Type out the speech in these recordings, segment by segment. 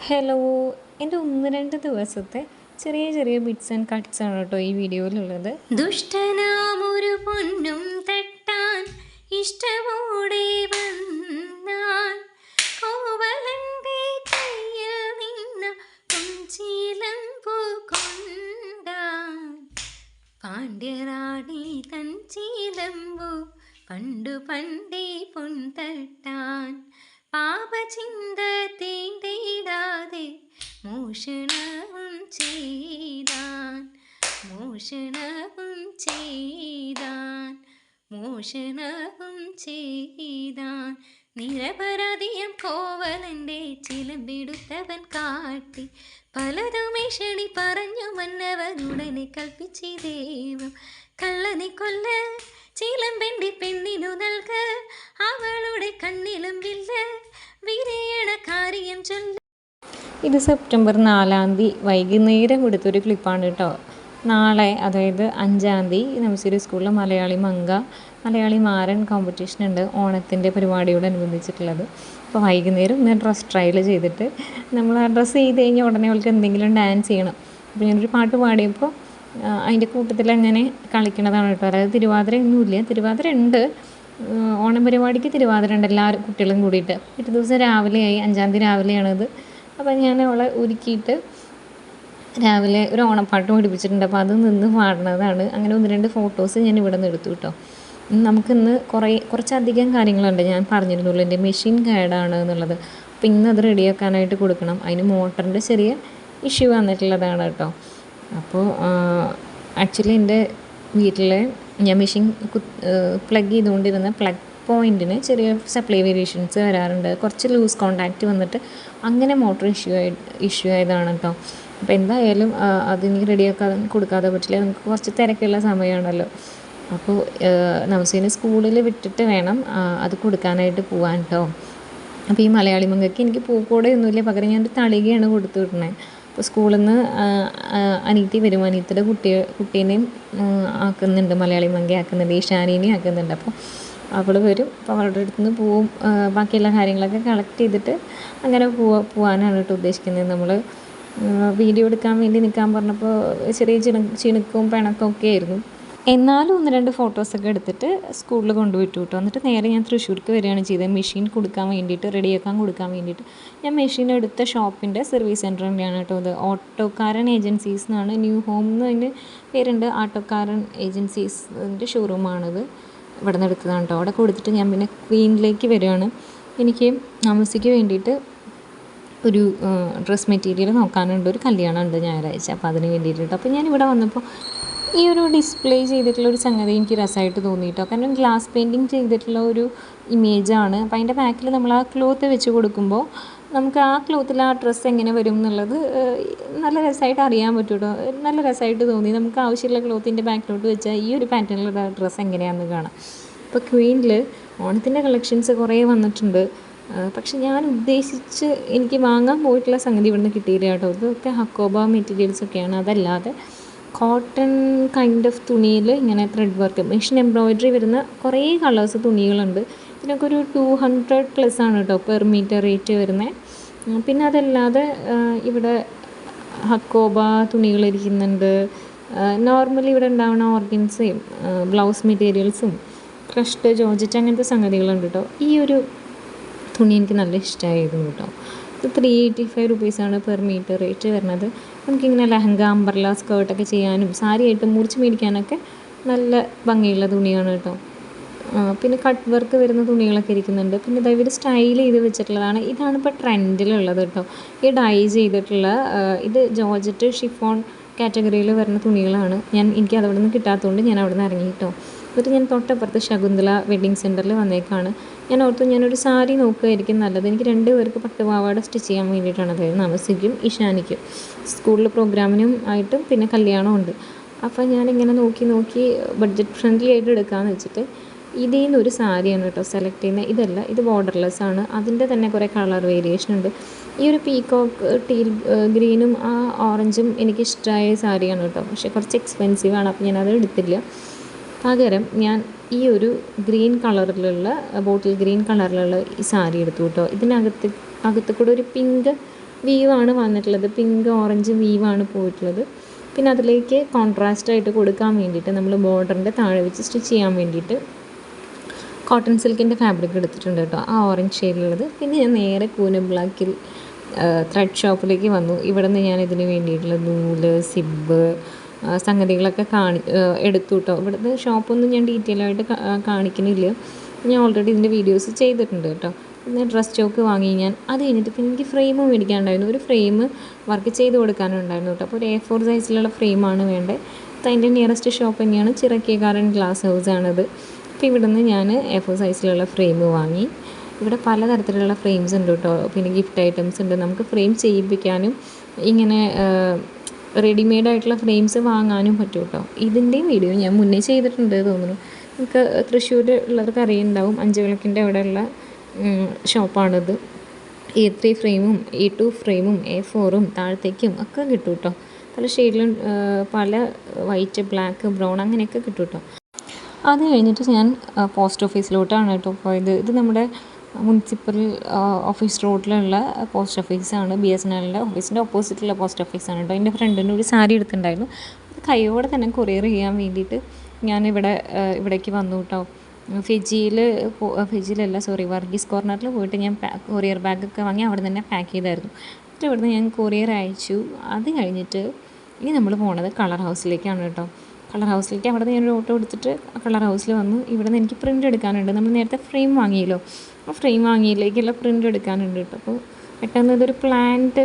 Hello, എൻ്റെ 1-2 ദിവസത്തെ ചെറിയ ചെറിയ ബിറ്റ്സ് ആൻഡ് കട്ട്സ് ആണ് കേട്ടോ ഈ വീഡിയോയിലുള്ളത്. ദുഷ്ടനാമൊരു പൊന്നും തട്ടാൻ ഇഷ്ടമോടെ വന്നാൽ കോവലന്റെ കയ്യിൽ നിന്ന പൊൻചീലമ്പു കൊണ്ടാൻ പാണ്ഡ്യറാണി തൻ ചീലമ്പു പണ്ടു പണ്ടേ പൊൻതട്ടാൻ പാപചിന്ത തീണ്ടിടാതെ മോഷണവും ചെയ്താൻ മോഷണവും ചെയ്താൻ മോഷണവും ചെയ്താൻ നിരപരാധിയം കോവലൻ്റെ ചിലമ്പെടുത്തവൻ കാട്ടി പലതും ഏഷണി പറഞ്ഞു മന്നവനുടനെ കൽപ്പിച്ചേ ദൈവം കള്ളനെ കൊല്ല ചിലമ്പെൻ്റെ പെണ്ണിനു നൽക അവളുടെ കണ്ണിലും വില്ല വിരയണ കാര്യം ചൊല്ല. ഇത് സെപ്റ്റംബർ 4 വൈകുന്നേരം എടുത്തൊരു ക്ലിപ്പാണ് കേട്ടോ. നാളെ, അതായത് 5 നഴ്സറി സ്കൂളിൽ മലയാളി മാരൻ കോമ്പറ്റീഷൻ ഉണ്ട്, ഓണത്തിൻ്റെ പരിപാടിയോടനുബന്ധിച്ചിട്ടുള്ളത്. അപ്പോൾ വൈകുന്നേരം ഒന്ന് ഡ്രസ്സ് ട്രയൽ ചെയ്തിട്ട് നമ്മൾ ആ ഡ്രസ്സ് ചെയ്ത് കഴിഞ്ഞാൽ ഉടനെ അവൾക്ക് എന്തെങ്കിലും ഡാൻസ് ചെയ്യണം. അപ്പോൾ ഞാനൊരു പാട്ട് പാടിയപ്പോൾ അതിൻ്റെ കൂട്ടത്തിൽ അങ്ങനെ കളിക്കണതാണ് കേട്ടോ. അതായത് തിരുവാതിരയൊന്നുമില്ല, തിരുവാതിര ഉണ്ട്, ഓണം പരിപാടിക്ക് തിരുവാതിര ഉണ്ട് എല്ലാവരും കുട്ടികളും കൂടിയിട്ട്. പിറ്റേ ദിവസം രാവിലെയായി, 5 രാവിലെയാണത്. അപ്പോൾ ഞാൻ അവളെ ഒരുക്കിയിട്ട് രാവിലെ ഒരു ഓണപ്പാട്ട് പഠിപ്പിച്ചിട്ടുണ്ട്. അപ്പോൾ അത് നിന്ന് പാടുന്നതാണ്. അങ്ങനെ 1-2 ഫോട്ടോസ് ഞാൻ ഇവിടെ നിന്ന് എടുത്തു കേട്ടോ. നമുക്കിന്ന് കുറച്ചധികം കാര്യങ്ങളുണ്ട്. ഞാൻ പറഞ്ഞിരുന്നുള്ളൂ എൻ്റെ മെഷീൻ കേടാണ് എന്നുള്ളത്. അപ്പോൾ ഇന്ന് അത് റെഡിയാക്കാനായിട്ട് കൊടുക്കണം. അതിന് മോട്ടറിൻ്റെ ചെറിയ ഇഷ്യൂ വന്നിട്ടുള്ളതാണ് കേട്ടോ. അപ്പോൾ ആക്ച്വലി എൻ്റെ വീട്ടിൽ ഞാൻ മെഷീൻ പ്ലഗ് ചെയ്തുകൊണ്ടിരുന്ന പ്ലഗ് പോയിൻറ്റിന് ചെറിയ സപ്ലൈ വേരിയേഷൻസ് വരാറുണ്ട്. കുറച്ച് ലൂസ് കോണ്ടാക്റ്റ് വന്നിട്ട് അങ്ങനെ മോട്ടർ ഇഷ്യൂ ആയതാണ് കേട്ടോ. അപ്പോൾ എന്തായാലും അതിന് റെഡിയാക്കാൻ കൊടുക്കാതെ പറ്റില്ല, നമുക്ക് കുറച്ച് തിരക്കുള്ള സമയമാണല്ലോ. അപ്പോൾ നവസീനെ സ്കൂളിൽ വിട്ടിട്ട് വേണം അത് കൊടുക്കാനായിട്ട് പോകാൻ കേട്ടോ. അപ്പോൾ ഈ മലയാളി മങ്കയ്ക്ക് എനിക്ക് പൂക്കോടെയൊന്നുമില്ല, പകരം ഞാനൊരു തളികയാണ് കൊടുത്തു വിടണേ. അപ്പോൾ സ്കൂളിൽ നിന്ന് അനീത്തി വരും, അനീത്തിയുടെ കുട്ടീനെയും ആക്കുന്നുണ്ട്, മലയാളി മങ്ക ആക്കുന്നുണ്ട്, ഈശാനീനെയും ആക്കുന്നുണ്ട്. അപ്പോൾ അവൾ വരും, അപ്പോൾ അവളുടെ അടുത്ത് നിന്ന് പോവും, ബാക്കിയുള്ള കാര്യങ്ങളൊക്കെ കളക്ട് ചെയ്തിട്ട് അങ്ങനെ പോവാനാണ് കേട്ടോ ഉദ്ദേശിക്കുന്നത്. നമ്മൾ വീഡിയോ എടുക്കാൻ വേണ്ടി നിൽക്കാൻ പറഞ്ഞപ്പോൾ ചെറിയ ചിണുക്കും പിണക്കും ഒക്കെ ആയിരുന്നു. എന്നാലും 1-2 ഫോട്ടോസൊക്കെ എടുത്തിട്ട് സ്കൂളിൽ കൊണ്ടുപോയിട്ടു കേട്ടോ. എന്നിട്ട് നേരെ ഞാൻ തൃശ്ശൂർക്ക് വരികയാണ് ചെയ്തത്, മെഷീൻ കൊടുക്കാൻ വേണ്ടിയിട്ട്, റെഡിയാക്കാൻ കൊടുക്കാൻ വേണ്ടിയിട്ട്. ഞാൻ മെഷീൻ എടുത്ത ഷോപ്പിൻ്റെ സർവീസ് സെൻറ്റർ തന്നെയാണ് കേട്ടോ ഇത്. ഓട്ടോക്കാരൻ ഏജൻസീസ് എന്നാണ്, ന്യൂ ഹോം എന്ന് അതിന് പേരുണ്ട്. ഓട്ടോക്കാരൻ ഏജൻസീസിൻ്റെ ഷോറൂമാണിത്. ഇവിടെ നിന്ന് എടുത്തതാണ് കേട്ടോ. അവിടെ കൊടുത്തിട്ട് ഞാൻ പിന്നെ ക്വീനിലേക്ക് വരികയാണ്. എനിക്ക് താമസിക്ക് വേണ്ടിയിട്ട് ഒരു ഡ്രസ് മെറ്റീരിയൽ നോക്കാനുണ്ട്, ഒരു കല്യാണം ഉണ്ട് ഞായറാഴ്ച, അപ്പോൾ അതിന് വേണ്ടിയിട്ട്. അപ്പോൾ ഞാൻ ഇവിടെ വന്നപ്പോൾ ഈ ഒരു ഡിസ്പ്ലേ ചെയ്തിട്ടുള്ള ഒരു സംഗതി എനിക്ക് രസമായിട്ട് തോന്നിയിട്ടോ. കാരണം ഗ്ലാസ് പെയിൻറ്റിങ് ചെയ്തിട്ടുള്ള ഒരു ഇമേജാണ്. അപ്പോൾ അതിൻ്റെ ബാക്കിൽ നമ്മൾ ആ ക്ലോത്ത് വെച്ച് കൊടുക്കുമ്പോൾ നമുക്ക് ആ ക്ലോത്തിൽ ആ ഡ്രസ്സ് എങ്ങനെ വരും എന്നുള്ളത് നല്ല രസമായിട്ട് അറിയാൻ പറ്റും കേട്ടോ. നല്ല രസമായിട്ട് തോന്നി. നമുക്ക് ആവശ്യമുള്ള ക്ലോത്തിൻ്റെ ബാക്കിലോട്ട് വെച്ചാൽ ഈ ഒരു പാറ്റേണിലുള്ള ഡ്രസ്സ് എങ്ങനെയാണെന്ന് കാണാം. ഇപ്പോൾ ക്വീനിൽ ഓണത്തിൻ്റെ കളക്ഷൻസ് കുറേ വന്നിട്ടുണ്ട്. പക്ഷെ ഞാൻ എനിക്ക് വാങ്ങാൻ പോയിട്ടുള്ള സംഗതി ഇവിടുന്ന് കിട്ടിയില്ല കേട്ടോ. ഇതൊക്കെ ഹക്കോബ മെറ്റീരിയൽസൊക്കെയാണ്. അതല്ലാതെ കോട്ടൺ കൈൻഡ് ഓഫ് തുണിയിൽ ഇങ്ങനെ ത്രെഡ് വർക്ക്, മെഷീൻ എംബ്രോയിഡറി വരുന്ന കുറേ കളേഴ്സ് തുണികളുണ്ട്. ഇതിനൊക്കെ ഒരു 200+ ആണ് കേട്ടോ പെർ മീറ്റർ റേറ്റ് വരുന്നത്. പിന്നെ അതല്ലാതെ ഇവിടെ ഹക്കോബ തുണികളിരിക്കുന്നുണ്ട്. നോർമലി ഇവിടെ ഉണ്ടാവുന്ന ഓർഗൻസയും ബ്ലൗസ് മെറ്റീരിയൽസും ക്രഷ്ഡ് ജോർജറ്റ് അങ്ങനത്തെ സംഗതികളുണ്ട് കേട്ടോ. ഈ ഒരു തുണി എനിക്ക് നല്ല ഇഷ്ടമായിരുന്നു കേട്ടോ. ഇത് 385 റുപ്പീസാണ് പെർ മീറ്റർ റേറ്റ് വരുന്നത്. നമുക്കിങ്ങനെ ലെഹങ്ക, അംബ്രല, സ്കേർട്ടൊക്കെ ചെയ്യാനും സാരി ആയിട്ട് മുറിച്ച് മേടിക്കാനൊക്കെ നല്ല ഭംഗിയുള്ള തുണിയാണ് കേട്ടോ. പിന്നെ കട്ട് വർക്ക് വരുന്ന തുണികളൊക്കെ ഇരിക്കുന്നുണ്ട്. പിന്നെ ഇവർ സ്റ്റൈൽ ചെയ്ത് വെച്ചിട്ടുള്ളതാണ്. ഇതാണ് ഇപ്പോൾ ട്രെൻഡിലുള്ളത് കേട്ടോ. ഈ ഡൈ ചെയ്തിട്ടുള്ള ഇത് ജോർജറ്റ് ഷിഫോൺ കാറ്റഗറിയിൽ വരുന്ന തുണികളാണ്. എനിക്ക് അതവിടെ നിന്ന് കിട്ടാത്തതുകൊണ്ട് ഞാൻ അവിടെ നിന്ന് ഇറങ്ങി കേട്ടോ. എന്നിട്ട് ഞാൻ തൊട്ടപ്പുറത്ത് ശകുന്തള വെഡ്ഡിങ് സെൻറ്ററിൽ വന്നേക്കാണ്. ഞാൻ ഓർത്തു ഞാനൊരു സാരി നോക്കുകയായിരിക്കും നല്ലത്. എനിക്ക് 2 പേർക്ക് പട്ടുപാവാട സ്റ്റിച്ച് ചെയ്യാൻ വേണ്ടിയിട്ടാണ്, അതായത് നമസിക്കും ഇഷാനിക്കും, സ്കൂളിൽ പ്രോഗ്രാമിനും ആയിട്ടും പിന്നെ കല്യാണമുണ്ട്. അപ്പോൾ ഞാനിങ്ങനെ നോക്കി ബഡ്ജറ്റ് ഫ്രണ്ട്ലി ആയിട്ട് എടുക്കാമെന്ന് വെച്ചിട്ട് ഇതിൽ നിന്നൊരു സാരിയാണ് കേട്ടോ സെലക്ട് ചെയ്യുന്നത്. ഇതല്ല, ഇത് ബോർഡർലെസ് ആണ്. അതിൻ്റെ തന്നെ കുറേ കളർ വേരിയേഷൻ ഉണ്ട്. ഈ ഒരു പീകോക്ക് ടീൽ ഗ്രീനും ആ ഓറഞ്ചും എനിക്കിഷ്ടമായ സാരിയാണ് കേട്ടോ. പക്ഷേ കുറച്ച് എക്സ്പെൻസീവാണ്, അപ്പോൾ ഞാനത് എടുത്തില്ല. പകരം ഞാൻ ഈ ഒരു ഗ്രീൻ കളറിലുള്ള ബോട്ടിൽ ഗ്രീൻ കളറിലുള്ള ഈ സാരി എടുത്തു കേട്ടോ. ഇതിനകത്ത് കൂടെ ഒരു പിങ്ക് വീവാണ് വന്നിട്ടുള്ളത്, പിങ്ക് ഓറഞ്ച് വീവാണ് പോയിട്ടുള്ളത്. പിന്നെ അതിലേക്ക് കോൺട്രാസ്റ്റായിട്ട് കൊടുക്കാൻ വേണ്ടിയിട്ട് നമ്മൾ ബോർഡറിൻ്റെ താഴെ വെച്ച് സ്റ്റിച്ച് ചെയ്യാൻ വേണ്ടിയിട്ട് കോട്ടൺ സിൽക്കിൻ്റെ ഫാബ്രിക് എടുത്തിട്ടുണ്ട് കേട്ടോ, ആ ഓറഞ്ച് ഷെയ്ഡിലുള്ളത്. പിന്നെ ഞാൻ നേരെ കൂനം ബ്ലാക്കിൽ ത്രെഡ് ഷോപ്പിലേക്ക് വന്നു. ഇവിടെ നിന്ന് ഞാൻ ഇതിന് വേണ്ടിയിട്ടുള്ള നൂല്, സിബ് സംഗതികളൊക്കെ എടുത്തു കേട്ടോ. ഇവിടുത്തെ ഷോപ്പൊന്നും ഞാൻ ഡീറ്റെയിൽ ആയിട്ട് കാണിക്കുന്നില്ല, ഞാൻ ഓൾറെഡി ഇതിൻ്റെ വീഡിയോസ് ചെയ്തിട്ടുണ്ട് കേട്ടോ. പിന്നെ ഡ്രസ് സ്റ്റോക്ക് വാങ്ങി ഞാൻ. അത് കഴിഞ്ഞിട്ട് പിന്നെ എനിക്ക് ഫ്രെയിം മേടിക്കാനുണ്ടായിരുന്നു, ഒരു ഫ്രെയിം വർക്ക് ചെയ്ത് കൊടുക്കാനുണ്ടായിരുന്നു കേട്ടോ. അപ്പോൾ ഒരു A4 സൈസിലുള്ള ഫ്രെയിമാണ് വേണ്ടത്. അതിൻ്റെ നിയറസ്റ്റ് ഷോപ്പ് തന്നെയാണ് ചിറക്കേക്കാരൻ ഗ്ലാസ് ഹൗസാണിത്. അപ്പോൾ ഇവിടെ നിന്ന് ഞാൻ A4 സൈസിലുള്ള ഫ്രെയിം വാങ്ങി. ഇവിടെ പലതരത്തിലുള്ള ഫ്രെയിംസ് ഉണ്ട് കേട്ടോ. പിന്നെ ഗിഫ്റ്റ് ഐറ്റംസ് ഉണ്ട്, നമുക്ക് ഫ്രെയിം ചെയ്യിപ്പിക്കാനും ഇങ്ങനെ റെഡിമെയ്ഡ് ആയിട്ടുള്ള ഫ്രെയിംസ് വാങ്ങാനും പറ്റും കേട്ടോ. ഇതിൻ്റെയും വീഡിയോ ഞാൻ മുന്നേ ചെയ്തിട്ടുണ്ട് തോന്നുന്നു. നമുക്ക് തൃശ്ശൂർ ഉള്ളവർക്ക് അറിയുന്നുണ്ടാവും, അഞ്ചുവിളക്കിൻ്റെ അവിടെയുള്ള ഷോപ്പാണിത്. A3 ഫ്രെയിമും A2 ഫ്രെയിമും A4ഉം താഴത്തേക്കും ഒക്കെ കിട്ടും കേട്ടോ. പല ഷെയ്ഡിലും പല വൈറ്റ്, ബ്ലാക്ക്, ബ്രൗൺ അങ്ങനെയൊക്കെ കിട്ടും കേട്ടോ. അത് കഴിഞ്ഞിട്ട് ഞാൻ പോസ്റ്റ് ഓഫീസിലോട്ടാണ് കേട്ടോ പോയത്. ഇത് നമ്മുടെ മുനിസിപ്പൽ ഓഫീസ് റോഡിലുള്ള പോസ്റ്റ് ഓഫീസാണ്, BSNLൻ്റെ ഓഫീസിൻ്റെ ഓപ്പോസിറ്റുള്ള പോസ്റ്റ് ഓഫീസാണ് കേട്ടോ. എൻ്റെ ഫ്രണ്ടിന് ഒരു സാരി എടുത്തിട്ടുണ്ടായിരുന്നു, അത് കൈയോടെ തന്നെ കൊറിയർ ചെയ്യാൻ വേണ്ടിയിട്ട് ഇവിടേക്ക് വന്നു കേട്ടോ. വർഗീസ് കോർണറിൽ പോയിട്ട് ഞാൻ കൊറിയർ ബാഗൊക്കെ വാങ്ങി അവിടെ തന്നെ പാക്ക് ചെയ്തായിരുന്നു. എന്നിട്ട് ഇവിടുന്ന് ഞാൻ കൊറിയർ അയച്ചു. അത് കഴിഞ്ഞിട്ട് ഇനി നമ്മൾ പോണത് കളർ ഹൗസിലേക്കാണ് കേട്ടോ. കളർ ഹൗസിലേക്ക് അവിടെ നിന്ന് ഞാനൊരു ഓട്ടോ എടുത്തിട്ട് കളർ ഹൗസിൽ വന്നു. ഇവിടെ നിന്ന് എനിക്ക് പ്രിൻ്റ് എടുക്കാനുണ്ട്, നമ്മൾ നേരത്തെ ഫ്രെയിം വാങ്ങിയല്ലോ, ആ ഫ്രെയിം വാങ്ങിയിലേക്കുള്ള പ്രിൻ്റ് എടുക്കാനുണ്ട് കേട്ടോ. അപ്പോൾ പെട്ടെന്ന് ഇതൊരു പ്ലാൻഡ്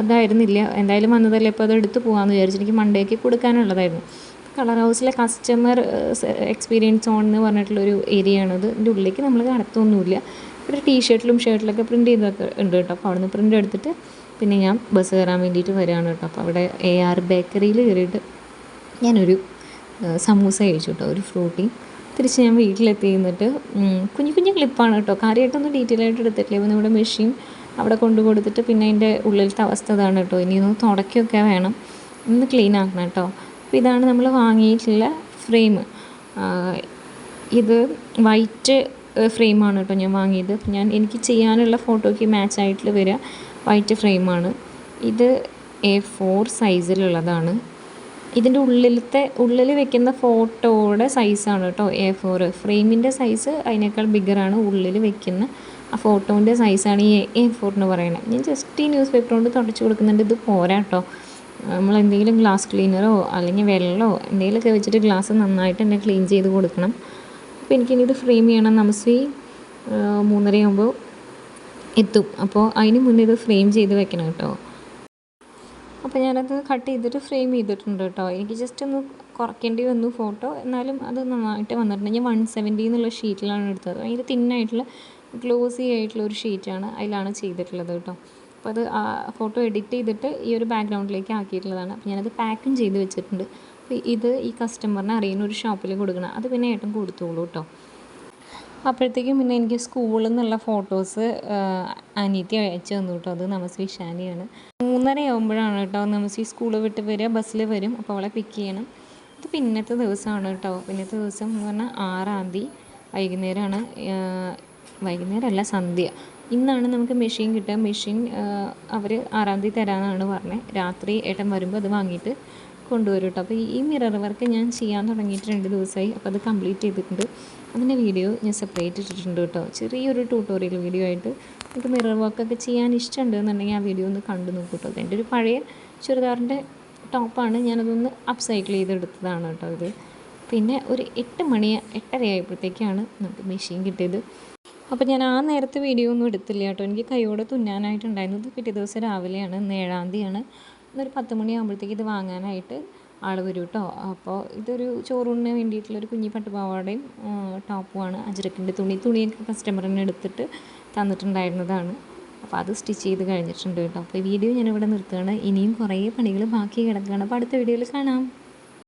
അതായിരുന്നില്ല, എന്തായാലും വന്നതല്ലേ, അപ്പോൾ അത് എടുത്ത് പോകാമെന്ന് വിചാരിച്ചു. എനിക്ക് മണ്ടേക്ക് കൊടുക്കാനുള്ളതായിരുന്നു. കളർ ഹൗസിലെ കസ്റ്റമർ എക്സ്പീരിയൻസ് സോൺ എന്ന് പറഞ്ഞിട്ടുള്ളൊരു ഏരിയ ആണത്. ഇതിൻ്റെ ഉള്ളിലേക്ക് നമ്മൾ കടത്തൊന്നുമില്ല. ഇവിടെ ടീഷർട്ടിലും ഷർട്ടിലൊക്കെ പ്രിൻ്റ് ചെയ്തൊക്കെ ഉണ്ട് കേട്ടോ. അപ്പോൾ അവിടെ നിന്ന് പ്രിൻ്റ് എടുത്തിട്ട് പിന്നെ ഞാൻ ബസ് കയറാൻ വേണ്ടിയിട്ട് വരികയാണ് കേട്ടോ. അപ്പോൾ അവിടെ AR ബേക്കറിയിൽ കയറിയിട്ട് ഞാനൊരു സമൂസ കഴിച്ചു കേട്ടോ, ഒരു ഫ്രൂട്ടി. തിരിച്ച് ഞാൻ വീട്ടിലെത്തി. എന്നിട്ട് കുഞ്ഞു കുഞ്ഞു ക്ലിപ്പാണ് കേട്ടോ, കാര്യമായിട്ടൊന്നും ഡീറ്റെയിൽ ആയിട്ട് എടുത്തിട്ടില്ല. അപ്പോൾ നമ്മുടെ മെഷീൻ അവിടെ കൊണ്ടു കൊടുത്തിട്ട് പിന്നെ അതിൻ്റെ ഉള്ളിലത്തെ അവസ്ഥ ഇതാണ് കേട്ടോ. ഇനി ഒന്ന് തുടക്കുകയൊക്കെ വേണം, ഒന്ന് ക്ലീൻ ആക്കണം കേട്ടോ. അപ്പോൾ ഇതാണ് നമ്മൾ വാങ്ങിയിട്ടുള്ള ഫ്രെയിം. ഇത് വൈറ്റ് ഫ്രെയിമാണ് കേട്ടോ ഞാൻ വാങ്ങിയത്. എനിക്ക് ചെയ്യാനുള്ള ഫോട്ടോയ്ക്ക് മാച്ചായിട്ട് വരിക വൈറ്റ് ഫ്രെയിമാണ്. ഇത് A4 സൈസിലുള്ളതാണ്. ഇതിൻ്റെ ഉള്ളിൽ വെക്കുന്ന ഫോട്ടോയുടെ സൈസാണ് കേട്ടോ A4. ഫ്രെയിമിൻ്റെ സൈസ് അതിനേക്കാൾ ബിഗറാണ്, ഉള്ളിൽ വെക്കുന്ന ആ ഫോട്ടോൻ്റെ സൈസാണ് ഈ A4 എന്ന് പറയുന്നത്. ഞാൻ ജസ്റ്റ് ഈ ന്യൂസ് പേപ്പർ കൊണ്ട് തുടച്ച് കൊടുക്കുന്നുണ്ട്. ഇത് പോരാ കേട്ടോ, നമ്മൾ എന്തെങ്കിലും ഗ്ലാസ് ക്ലീനറോ അല്ലെങ്കിൽ വെള്ളമോ എന്തെങ്കിലുമൊക്കെ വെച്ചിട്ട് ഗ്ലാസ് നന്നായിട്ട് തന്നെ ക്ലീൻ ചെയ്ത് കൊടുക്കണം. അപ്പോൾ എനിക്കിനി ഇത് ഫ്രെയിം ചെയ്യണം. നമസ്വി 3:30 ആകുമ്പോൾ എത്തും. അപ്പോൾ അതിന് മുന്നേ ഇത് ഫ്രെയിം ചെയ്ത് വെക്കണം കേട്ടോ. അപ്പോൾ ഞാനത് കട്ട് ചെയ്തിട്ട് ഫ്രെയിം ചെയ്തിട്ടുണ്ട് കേട്ടോ. എനിക്ക് ജസ്റ്റ് ഒന്ന് കുറയ്ക്കേണ്ടി വന്നു ഫോട്ടോ, എന്നാലും അത് നന്നായിട്ട് വന്നിട്ടുണ്ട്. ഞാൻ 170 എന്നുള്ള ഷീറ്റിലാണ് എടുത്തത്. ഭയങ്കര തിന്നായിട്ടുള്ള ഗ്ലോസി ആയിട്ടുള്ള ഒരു ഷീറ്റാണ്, അതിലാണ് ചെയ്തിട്ടുള്ളത് കേട്ടോ. അപ്പോൾ അത് ആ ഫോട്ടോ എഡിറ്റ് ചെയ്തിട്ട് ഈ ഒരു ബാക്ക്ഗ്രൗണ്ടിലേക്ക് ആക്കിയിട്ടുള്ളതാണ്. അപ്പോൾ ഞാനത് പാക്കും ചെയ്ത് വെച്ചിട്ടുണ്ട്. അപ്പോൾ ഇത് ഈ കസ്റ്റമറിനെ അറിയുന്ന ഒരു ഷോപ്പിൽ കൊടുക്കണം, അത് പിന്നെ ഏട്ടൻ കൊടുത്തോളൂ കേട്ടോ. അപ്പോഴത്തേക്കും പിന്നെ എനിക്ക് സ്കൂളിൽ നിന്നുള്ള ഫോട്ടോസ് അനിയത്തി അയച്ചു തന്നു കേട്ടോ. അത് നമസ്വി ഷാനിയാണ്. 3:30 ആകുമ്പോഴാണ് കേട്ടോ നമസ്വി സ്കൂൾ വിട്ട് വരിക, ബസ്സിൽ വരും. അപ്പോൾ അവളെ പിക്ക് ചെയ്യണം. ഇത് പിന്നത്തെ ദിവസമാണ് കേട്ടോ. പിന്നത്തെ ദിവസം എന്ന് പറഞ്ഞാൽ 6-ാം തീയതി വൈകുന്നേരമാണ്. വൈകുന്നേരമല്ല, സന്ധ്യ. ഇന്നാണ് നമുക്ക് മെഷീൻ കിട്ടുക. മെഷീൻ അവർ 6-ാം തീയതി തരാമെന്നാണ് പറഞ്ഞത്. രാത്രി ഏട്ടൻ വരുമ്പോൾ അത് വാങ്ങിയിട്ട് കൊണ്ടുവരും കേട്ടോ. അപ്പോൾ ഈ മിറർ വർക്ക് ഞാൻ ചെയ്യാൻ തുടങ്ങിയിട്ട് 2 ദിവസമായി. അപ്പോൾ അത് കംപ്ലീറ്റ് ചെയ്തിട്ടുണ്ട്. അതിൻ്റെ വീഡിയോ ഞാൻ സെപ്പറേറ്റ് ഇട്ടിട്ടുണ്ട് കേട്ടോ, ചെറിയൊരു ട്യൂട്ടോറിയൽ വീഡിയോ ആയിട്ട്. നിങ്ങൾക്ക് മിറർ വർക്കൊക്കെ ചെയ്യാൻ ഇഷ്ടമുണ്ട് എന്നുണ്ടെങ്കിൽ ആ വീഡിയോ ഒന്ന് കണ്ടു നോക്കൂ കേട്ടോ. എൻ്റെ ഒരു പഴയ ചുരിദാറിൻ്റെ ടോപ്പാണ്, ഞാനതൊന്ന് അപ്സൈക്കിൾ ചെയ്തെടുത്തതാണ് കേട്ടോ ഇത്. പിന്നെ ഒരു 8:30 ആയപ്പോഴത്തേക്കാണ് നമുക്ക് മെഷീൻ കിട്ടിയത്. അപ്പോൾ ഞാൻ ആ നേരത്തെ വീഡിയോ ഒന്നും എടുത്തില്ല കേട്ടോ, എനിക്ക് കൈയോടെ തുന്നാനായിട്ടുണ്ടായിരുന്നത്. പിറ്റേ ദിവസം രാവിലെയാണ്, ഇന്ന് 7-ാം തീയതിയാണ്. ഇന്നൊരു 10 മണിയാകുമ്പോഴത്തേക്ക് ഇത് വാങ്ങാനായിട്ട് ആൾ വരും കേട്ടോ. അപ്പോൾ ഇതൊരു ചോറൂണിന് വേണ്ടിയിട്ടുള്ളൊരു കുഞ്ഞി പട്ടുപാവാടയും ടോപ്പുമാണ്. അജ്രക്കിൻ്റെ തുണിയൊക്കെ കസ്റ്റമറിന് എടുത്തിട്ട് തന്നിട്ടുണ്ടായിരുന്നതാണ്. അപ്പോൾ അത് സ്റ്റിച്ച് ചെയ്ത് കഴിഞ്ഞിട്ടുണ്ട് കേട്ടോ. അപ്പോൾ ഈ വീഡിയോ ഞാനിവിടെ നിർത്തുകയാണ്. ഇനിയും കുറേ പണികൾ ബാക്കി കിടക്കുകയാണ്. അപ്പോൾ അടുത്ത വീഡിയോയിൽ കാണാം.